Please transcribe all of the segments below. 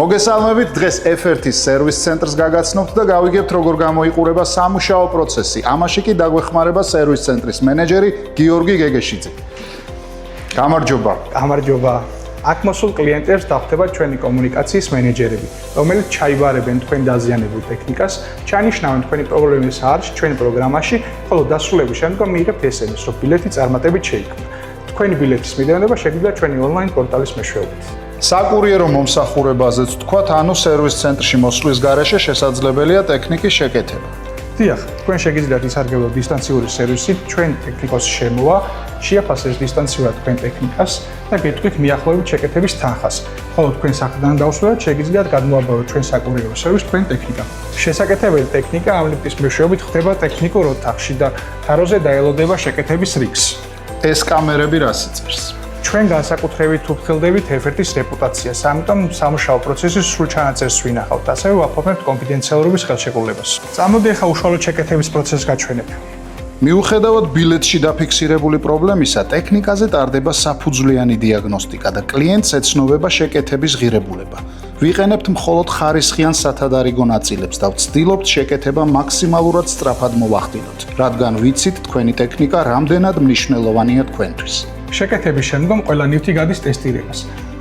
მოგესალმებით, დღეს F1-ის სერვის ცენტრს გაგაცნობთ და გავიგებთ, როგორ გამოიყურება სამუშაო პროცესი. ამაში კი დაგვეხმარება სერვის ცენტრის მენეჯერი გიორგი გეგეშიძე. გამარჯობა. გამარჯობა. აქ მოსულ კლიენტებს დახვდება ჩვენი კომუნიკაციის მენეჯერები, რომელიც ჩაიბარებენ თქვენ დაზიანებულ ტექნიკას, ჩანიშნავენ თქვენი პრობლემის არჩ ჩვენ პროგრამაში, ხოლო დასრულების შემდგომ მიიღებთ SMS, რომ ბილეთი წარმატებით შეიქმნა. თქვენი ბილეთის მიდევნება შეგიძლიათ ჩვენი ონლაინ პორტალის მეშვეობით. საკურიერო მომსახურებაზეც თქვათ, ანუ სერვის ცენტრში მოსვლის გარეშე შესაძლებელია ტექნიკის შეკეთება. დიახ, თქვენ შეგიძლიათ ისარგებლოთ დისტანციური სერვისით, ჩვენ ტექნიკოსი შემოვა, შეაფასებს დისტანციურად თქვენ ტექნიკას და გეტყვით მიახლოებით შეკეთების თანხას. ხოლო თქვენ საქმედან დავსვათ, შეგიძლიათ გადმოაბაროთ ჩვენ საკურიერო სერვისს თქვენ ტექნიკა. შესაკეთებელი ტექნიკა ამ ლიფტის მეშვეობით ხდება ტექნიკურ ოთახში და თაროზე დაელოდება შეკეთების რიგს. ეს კამერები რას იწერს? ჩვენ განსაკუთრებით ვფრთხილდებით F1-ის რეპუტაციას, ამიტომ სამუშაო პროცესის სრულ ჩანაწერს ვინახავთ, ასევე ვაფორმებთ კონფიდენციალურობის ხელშეკრულებას. წამოდი ახლა უშუალოდ შეკეთების პროცესს გაჩვენებ. მიუხედავად ბილეთში დაფიქსირებული პრობლემისა, ტექნიკაზე ტარდება საფუძვლიანი დიაგნოსტიკა და კლიენტს ეცნობება შეკეთების ღირებულება. ვიყენებთ მხოლოდ ხარისხიან სათადარიგო ნაწილებს და ვცდილობთ შეკეთება მაქსიმალურად სწრაფად მოვახდინოთ, რადგან ვიცით თქვენი ტექნიკა რამდენად მნიშვნელოვანია თქვენთვის. შეკეთების შემდგომ ყველა ნივთი გადის ტესტირებას,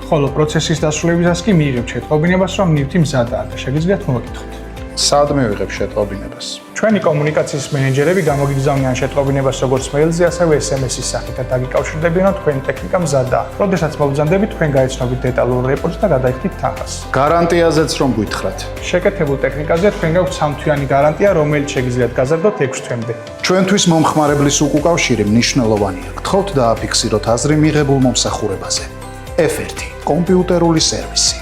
ხოლო პროცესის დასრულებისას კი მიიღებთ შეტყობინებას, რომ ნივთი მზადაა და შეგიძლიათ მოვაკითხოთ. სად მივიღებ შეტყობინებას? ჩვენი კომუნიკაციის მენეჯერები გამოგიგზავნიან შეტყობინებას როგორც მეილზე, ასევე SMS-ის სახით და დაგიკავშირდებიან, რომ თქვენი ტექნიკა მზადაა. როდესაც მოგზანდებით, თქვენ გაიცნობით დეტალურ რეპორტს და გადაიხდით თანხას. გარანტიაზეც რომ გითხრათ. შეკეთებულ ტექნიკაზე თქვენ გაქვთ 3 თვიანი გარანტია, რომელიც შეგიძლიათ გაზარდოთ 6 თვემდე. ჩვენთვის მომხმარებლის უკავშირი მნიშვნელოვანია. გთხოვთ დააფიქსიროთ აზრი მიღებულ მომსახურებაზე. F1 კომპიუტერული სერვისი.